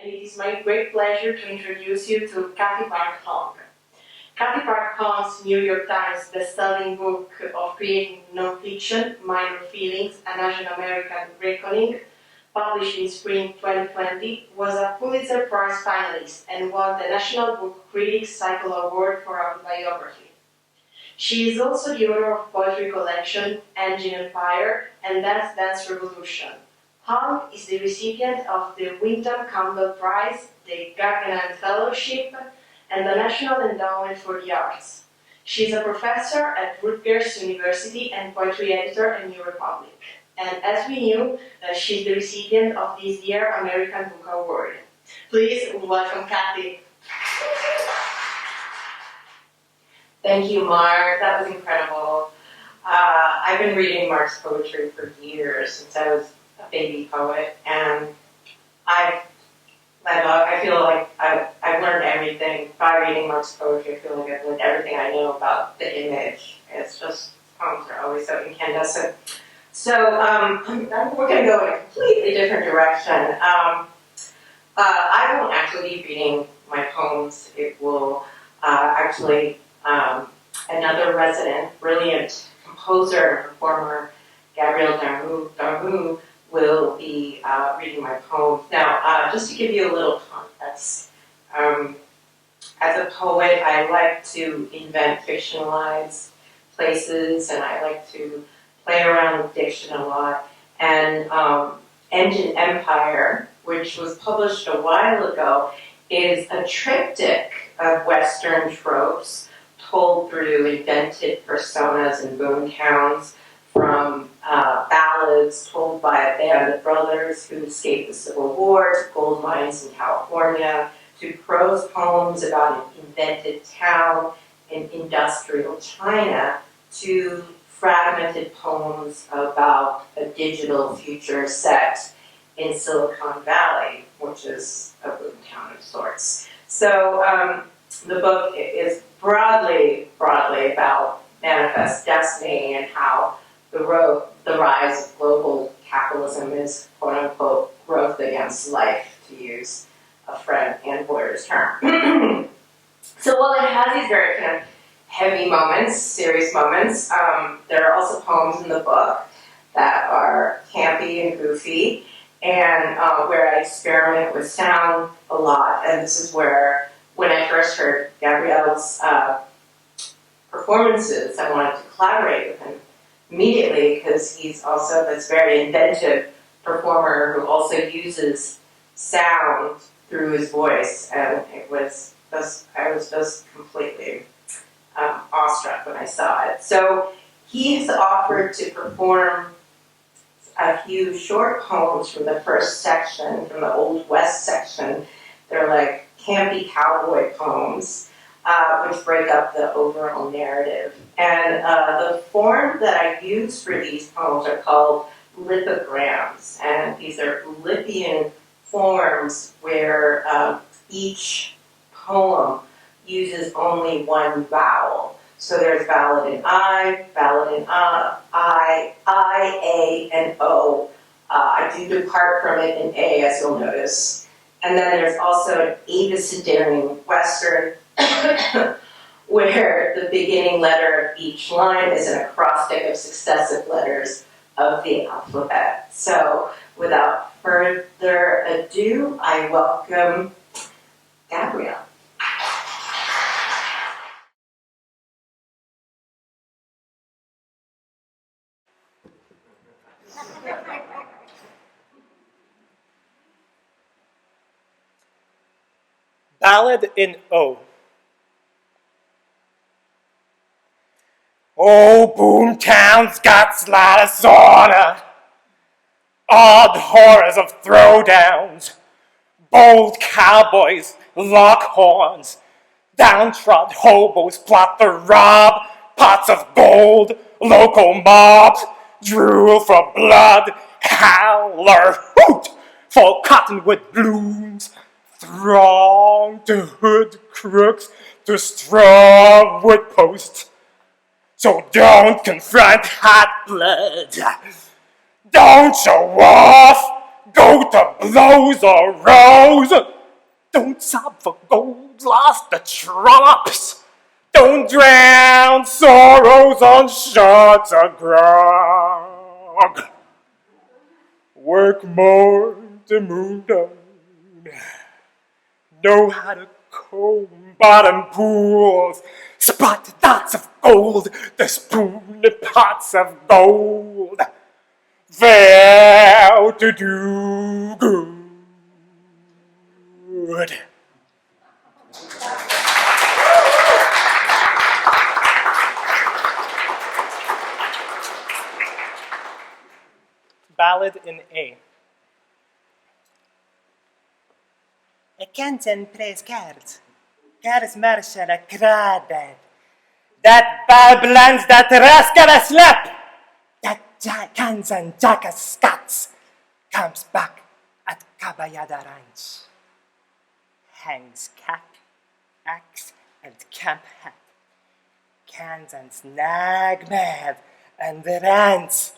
And it is my great pleasure to introduce you to Cathy Hong. Cathy Hong's New York Times best-selling book of creating nonfiction, Minor Feelings, An Asian American Reckoning, published in spring 2020, was a Pulitzer Prize finalist and won the National Book Critics Cycle Award for autobiography. She is also the author of poetry collection Engine and Fire and Dance Dance Revolution. Hong is the recipient of the Wyndham Campbell Prize, the Guggenheim Fellowship, and the National Endowment for the Arts. She is a professor at Rutgers University and poetry editor at New Republic. And as we knew, she's the recipient of this year's American Book Award. Please welcome Cathy. Thank you, Mark. That was incredible. I've been reading Mark's poetry for years, since I was a baby poet, and I feel like I've learned everything by reading Mark's poetry. I feel like I've learned everything I know about the image. It's just, poems are always so incandescent. So we're going to go in a completely different direction. I won't actually be reading my poems. It will actually another resident, brilliant composer and performer, Gabriel Dharmoo, will be reading my poems. Now, just to give you a little context, as a poet, I like to invent fictionalized places, and I like to play around with diction a lot. And Engine Empire, which was published a while ago, is a triptych of Western tropes told through invented personas and boom towns, from ballads told by a band of brothers who escaped the Civil War to gold mines in California, to prose poems about an invented town in industrial China, to fragmented poems about a digital future set in Silicon Valley, which is a boom town of sorts. So the book is broadly about manifest destiny and how the rise of global capitalism is, quote-unquote, growth against life, to use a Fred and Boyer's term. So while it has these very kind of heavy moments, serious moments, there are also poems in the book that are campy and goofy, and where I experiment with sound a lot. And this is where, when I first heard Gabriel's performances, I wanted to collaborate with him immediately, because he's also this very inventive performer who also uses sound through his voice, and I was just completely awestruck when I saw it. So he's offered to perform a few short poems from the first section, from the Old West section. They're like campy cowboy poems, which break up the overall narrative. And the form that I use for these poems are called lithograms. And these are Lithian forms where each poem uses only one vowel. So there's ballad in I, ballad in I, A, and O. I do depart from it in A, as you'll notice. And then there's also an Abecederian Western, where the beginning letter of each line is an acrostic of successive letters of the alphabet. So without further ado, I welcome Gabriel. Ballad in O. Oh, boomtown's got a lot of sauna, odd horrors of throwdowns, bold cowboys lock horns, downtrodden hobos plot to rob, pots of gold, local mobs drool for blood, howl or hoot for cottonwood blooms, throng to hood crooks to straw wood posts. So don't confront hot blood. Don't show off. go to blows or rows. Don't sob for gold lost to trollops. Don't drown sorrows on shards of grog. Work more to moon down. Know how to comb bottom pools. Spot dots of gold, the spoon pots of gold. Vow to do good. Ballad in A. Kenton plays cards. Cards marshal a crawdad. That Babylon's that rascal a slap. That Kansan Jacka Scots comes back at Cabayada Ranch. Hangs cap, axe, and camp hat. Kansan's nag mad and rants.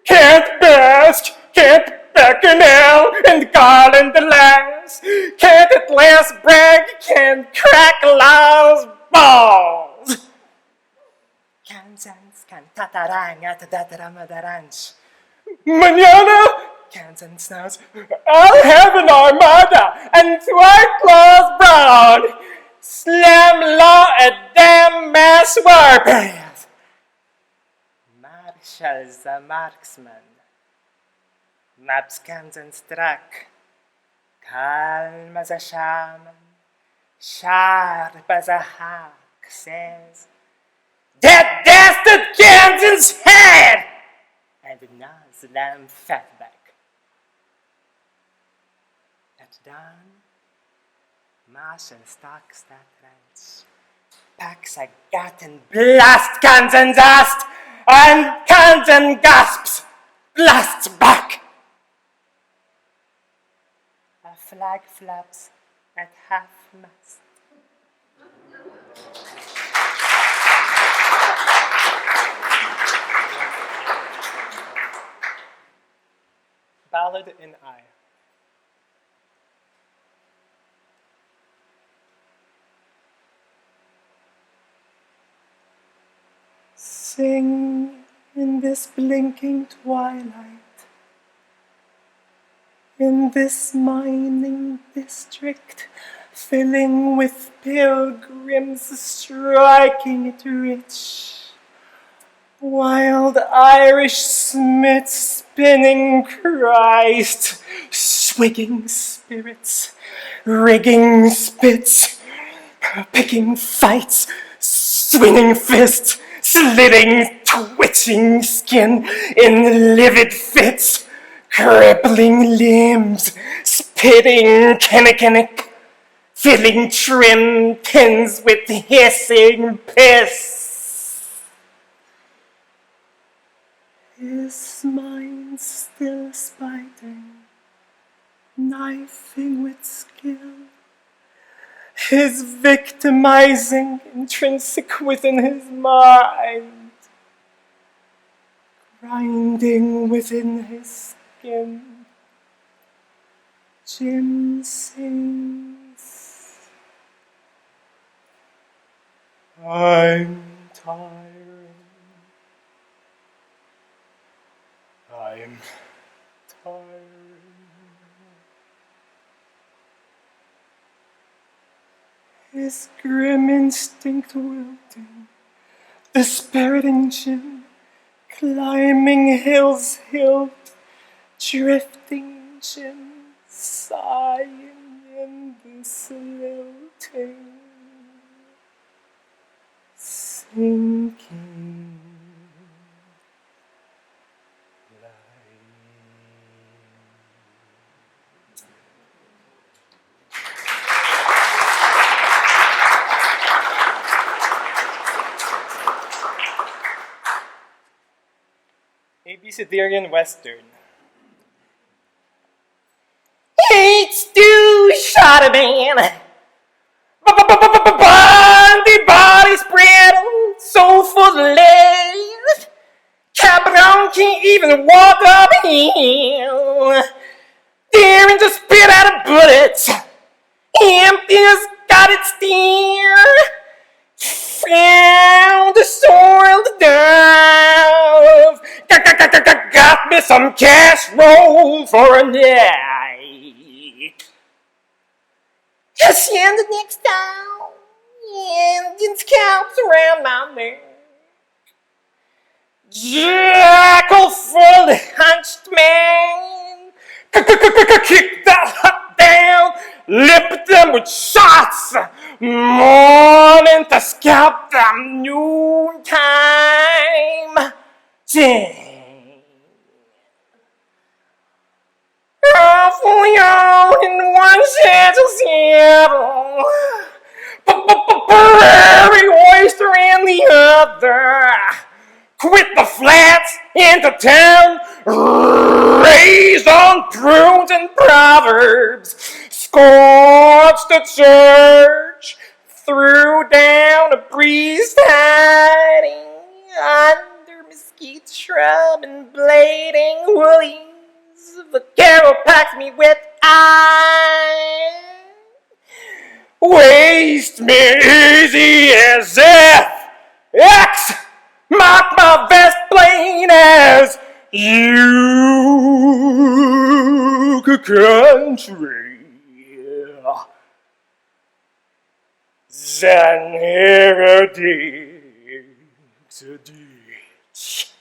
Can't bask, can't bacchanal, and garland the lass. Can't at last brag, can't crack Lao's balls. Kansans can tatarang at that Ramadaranch. Manana, Kansan snows, I'll have an armada and white claws brown. Slam law a damn mass warpath. Marshall's a marksman. Maps Kansan's track. Calm as a shaman. Sharp as a hawk says, that dastard Kansan's head! And nods lamb fatback. At dawn, Marshall stalks that ranch, packs a gat and blasts Kansan's ass, and Kansan gasps, blasts back. A flag flaps at half-mast. Ballad in I. Sing in this blinking twilight, in this mining district, filling with pilgrims striking it rich. Wild Irish smiths spinning Christ, swigging spirits, rigging spits, picking fights, swinging fists, slitting, twitching skin in livid fits, crippling limbs, spitting kinnikinnick, filling trim tins with hissing piss. His mind still spiting, knifing with skill, his victimizing intrinsic within his mind, grinding within his skin. Jim sings, I'm tired. I'm tired. His grim instinct wilting, the spirit in Jim, climbing hill's hilt, drifting Jim, sighing in this lilting, sinking. Abecederian Western. Hate stew shot a man. Bandy body spread, so full of legs. Cabron can't even walk uphill. daring to spit out a bullet. Empty has got its deer. Found a soiled dove. Got me some casserole for a night. Just and the next time, Indian scalps around my neck. Jackal fully hunched man. Kick that down. Lipped them with shots. Morning to scalp them noontime. Dang. Awfully on in one gentle Seattle. Prairie oyster in the other. Quit the flats into town, raised on prunes and proverbs, scorched the church, threw down a priest hiding under mesquite shrub and blading woolies. The carol packs me with iron, waste me easy as X. Mark my vest plain as you country. Zanera ditch.